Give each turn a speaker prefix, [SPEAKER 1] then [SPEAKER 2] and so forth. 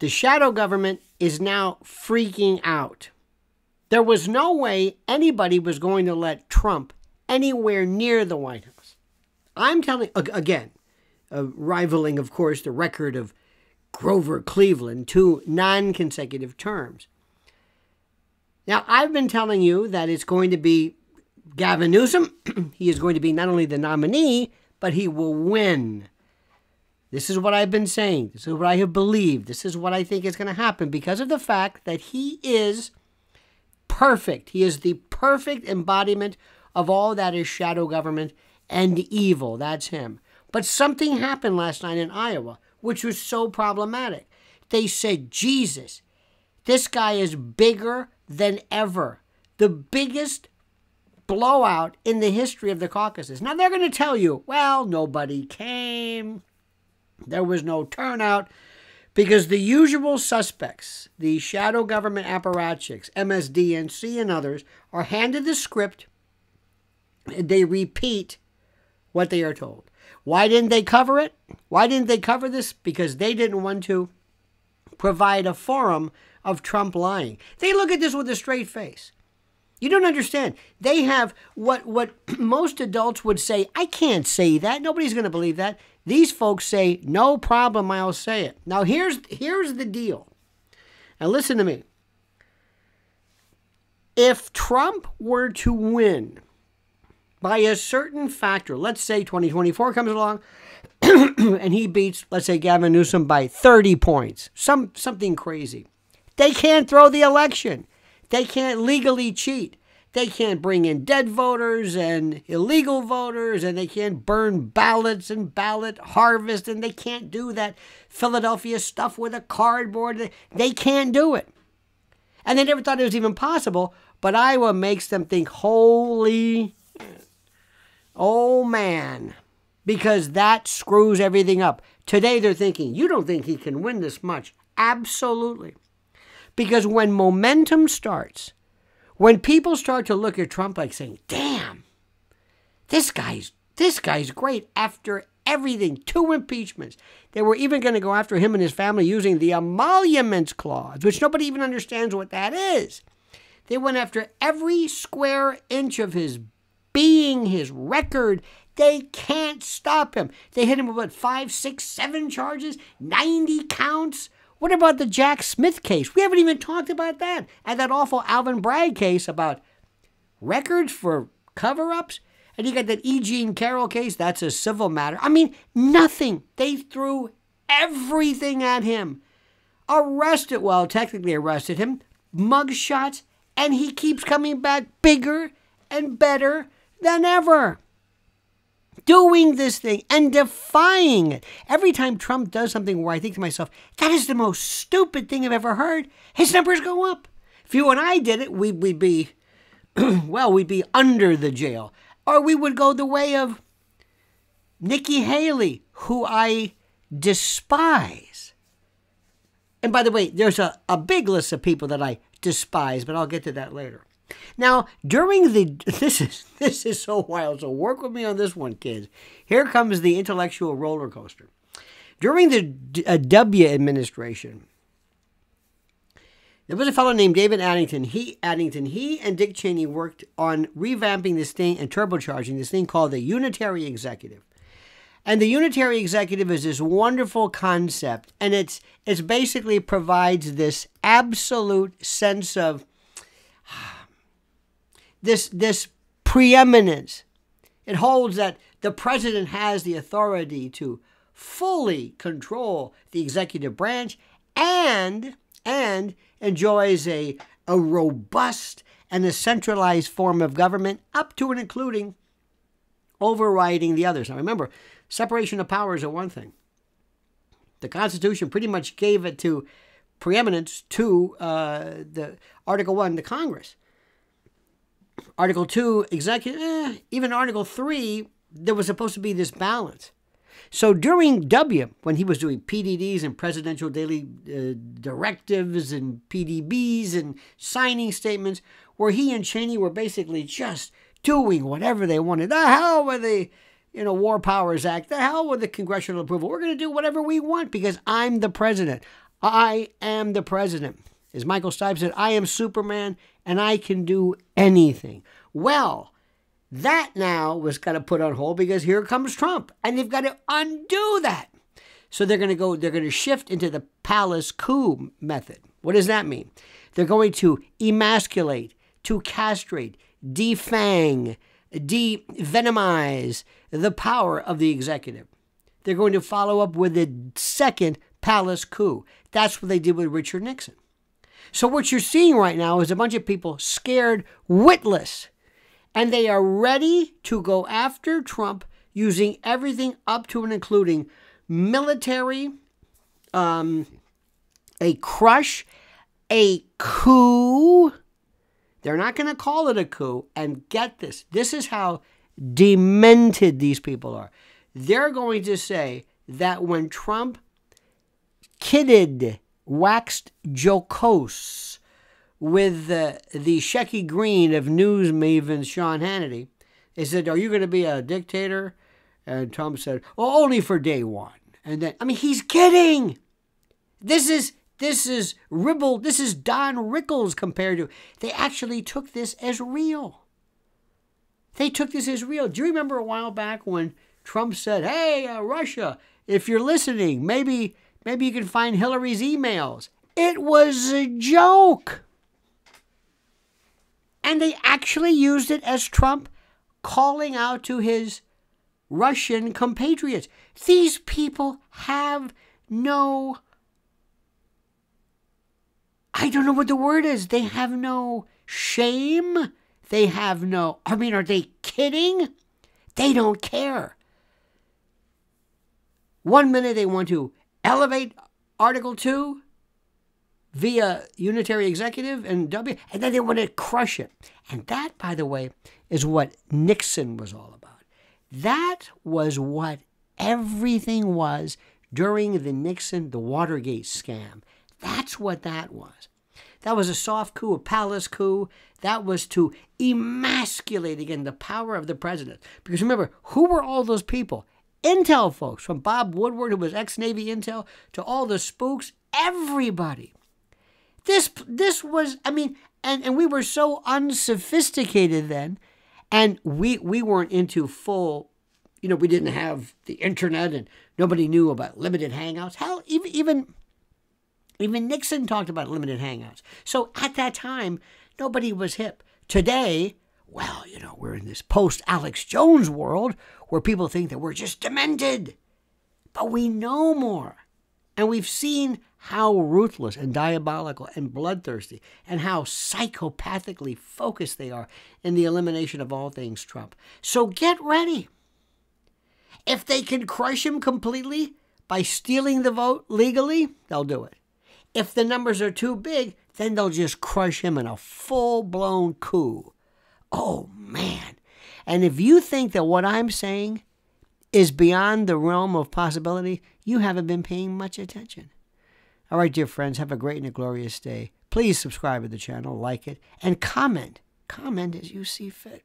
[SPEAKER 1] The shadow government is now freaking out. There was no way anybody was going to let Trump anywhere near the White House. I'm telling, again, rivaling, of course, the record of Grover Cleveland, 2 non-consecutive terms. Now, I've been telling you that it's going to be Gavin Newsom. He is going to be not only the nominee, but he will win. This is what I've been saying. This is what I have believed. This is what I think is going to happen because of the fact that he is perfect. He is the perfect embodiment of all that is shadow government and evil. That's him. But something happened last night in Iowa, which was so problematic. They said, Jesus, this guy is bigger than ever. The biggest blowout in the history of the caucuses. Now, they're going to tell you, well, nobody came. There was no turnout because the usual suspects, the shadow government apparatchiks, MSDNC and others, are handed the script and they repeat what they are told. Why didn't they cover it? Why didn't they cover this? Because they didn't want to provide a forum of Trump lying. They look at this with a straight face. You don't understand. They have what most adults would say, I can't say that. Nobody's going to believe that. These folks say, no problem, I'll say it. Now, here's the deal. Now, listen to me. If Trump were to win by a certain factor, let's say 2024 comes along, and he beats, let's say, Gavin Newsom by 30 points, something crazy. They can't throw the election. They can't legally cheat. They can't bring in dead voters and illegal voters, and they can't burn ballots and ballot harvest, and they can't do that Philadelphia stuff with a cardboard. They can't do it. And they never thought it was even possible, but Iowa makes them think, holy, oh man, because that screws everything up. Today they're thinking, you don't think he can win this much? Absolutely. Because when momentum starts, when people start to look at Trump like saying, damn, this guy's great after everything, 2 impeachments. They were even going to go after him and his family using the emoluments clause, which nobody even understands what that is. They went after every square inch of his being, his record. They can't stop him. They hit him with what, 5, 6, 7 charges, 90 counts. What about the Jack Smith case? We haven't even talked about that. And that awful Alvin Bragg case about records for cover-ups. And you got that E. Jean Carroll case. That's a civil matter. I mean, nothing. They threw everything at him. Technically arrested him. Mug shots. And he keeps coming back bigger and better than ever. Doing this thing and defying it. Every time Trump does something where I think to myself, that is the most stupid thing I've ever heard, his numbers go up. If you and I did it, we'd be, well, we'd be under the jail. Or we would go the way of Nikki Haley, who I despise. And by the way, there's a big list of people that I despise, but I'll get to that later. Now, during the, this is so wild, so work with me on this one, kids. Here comes the intellectual roller coaster. During the W administration, there was a fellow named David Addington. He and Dick Cheney worked on revamping this thing and turbocharging this thing called the unitary executive. And the unitary executive is this wonderful concept, and it's basically provides this absolute sense of this preeminence. It holds that the president has the authority to fully control the executive branch and enjoys a robust and a centralized form of government up to and including overriding the others. Now remember, separation of powers are one thing. The Constitution pretty much gave it to preeminence to the Article 1, the Congress. Article 2, executive, even Article 3, there was supposed to be this balance. So during W, when he was doing PDDs and presidential daily directives and PDBs and signing statements, where he and Cheney were basically just doing whatever they wanted. The hell with the War Powers Act. The hell with the congressional approval. We're going to do whatever we want because I'm the president. I am the president. As Michael Stipe said, I am Superman and I can do anything. Well, that now was got to put on hold because here comes Trump and they've got to undo that. So they're going to shift into the palace coup method. What does that mean? They're going to emasculate, to castrate, defang, de-venomize the power of the executive. They're going to follow up with the second palace coup. That's what they did with Richard Nixon. So what you're seeing right now is a bunch of people scared witless, and they are ready to go after Trump using everything up to and including military, a crush, a coup. They're not going to call it a coup. And get this. This is how demented these people are. They're going to say that when Trump waxed jocose with the Shecky Green of news mavens Sean Hannity, they said, are you going to be a dictator? And Trump said, oh, only for day one. And then, I mean, he's kidding. This is Ribble. This is Don Rickles compared to. They actually took this as real. They took this as real. Do you remember a while back when Trump said, hey, Russia, if you're listening, maybe you can find Hillary's emails. It was a joke. And they actually used it as Trump calling out to his Russian compatriots. These people have no, I don't know what the word is. They have no shame. They have no, I mean, are they kidding? They don't care. One minute they want to elevate Article 2 via unitary executive and then they want to crush it. And that, by the way, is what Nixon was all about. That was what everything was during the Watergate scam. That's what that was. That was a soft coup, a palace coup. That was to emasculate, again, the power of the president. Because remember, who were all those people? Intel folks, from Bob Woodward, who was ex-Navy Intel, to all the spooks, everybody. This was, I mean, and we were so unsophisticated then, and we weren't into full, we didn't have the internet, and nobody knew about limited hangouts. Hell, even Nixon talked about limited hangouts. So at that time, nobody was hip. Today, well, we're in this post-Alex Jones world where people think that we're just demented. But we know more. And we've seen how ruthless and diabolical and bloodthirsty and how psychopathically focused they are in the elimination of all things Trump. So get ready. If they can crush him completely by stealing the vote legally, they'll do it. If the numbers are too big, then they'll just crush him in a full-blown coup. Oh, man. And if you think that what I'm saying is beyond the realm of possibility, you haven't been paying much attention. All right, dear friends, have a great and a glorious day. Please subscribe to the channel, like it, and comment. Comment as you see fit.